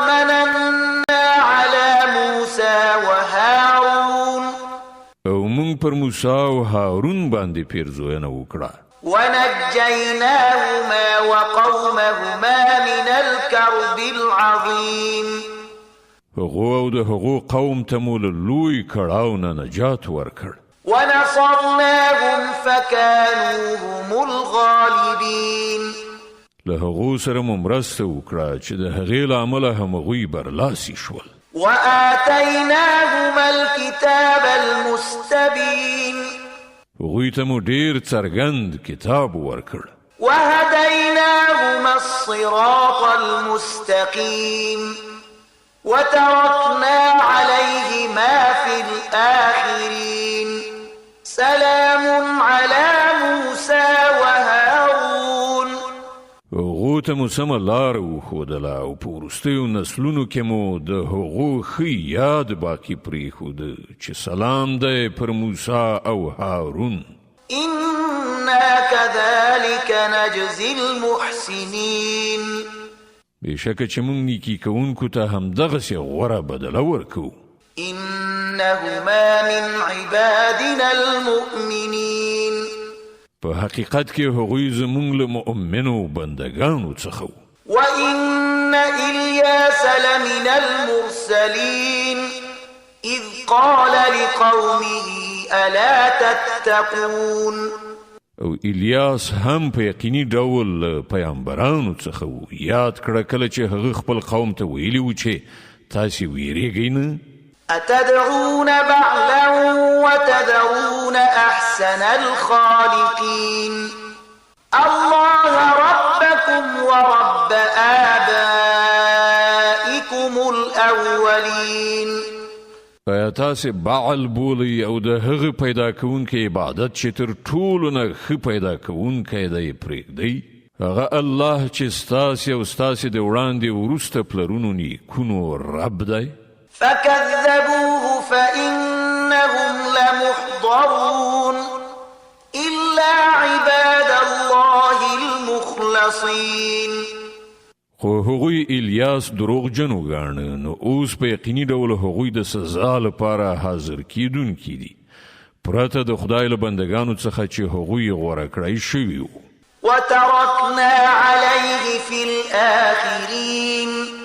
مننا على موسى وهارون او مونږ پر موسی او هارون باندې پیرزوینه وکړه ونجيناهما وقومهما من الكرب العظيم هغو او د هغو قوم ته مو له لوی کړاو نه نجات ورکړ ونصرناهم فكانوا هم الغالبين له هغو سره مو مرسته وکړه چې د هغې له امله هم هغوی برلاسي شول وآتيناهما الكتاب المستبين هغوی ته مو ډېر څرګند کتاب ورکړ وهديناهما الصراط المستقيم وتركنا عليهما في الآخرين سلام على موسى وهارون هغو ته مو سمه لاره وښودله او په وروستیو نسلونو کې مو د هغو ښه یاد باقي پرېښوده چې سلام دی پر موسی او هارون إنا كذلك نجزي المحسنين بېشکه چې موږ نیکي کوونکو ته همدغسې غوره بدله ورکوو إنهما من عبادنا المؤمنين په حقیقت کې هغوی زموږ له مؤمنو بندګانو څخه وو وإن إلياس لمن المرسلين إذ قال لقومه ألا تتقون او الیاس هم په یقیني ډول پیغمبرانو څخه وو یاد کړه کله چې هغه خپل قوم ته ویلي وو چې تاسې ویریږئ نه أتدعون بعلا وتذرون أحسن الخالقين الله ربكم ورب آبائكم الأولين آیا تاسې بعل بولئ او د هغه پیدا کوونکي عبادت چې تر ټولو نه ښه پیدا کوونکی دی پرېږدئ هغه الله چې ستاسې او ستاسې د وړاندې وروسته پلرونو نیکونو رب دی فكذبوه فإنهم لمحضرون إلا عباد الله المخلصين خو هغوی الیاس دروغجن وګاڼه نو اوس په یقیني ډول هغوی د سزا لپاره حاضر کیدونکي دي پرته د خدای له بندګانو څخه چې هغوی غوره کړی شوي وو وتركنا عليه في الآخرين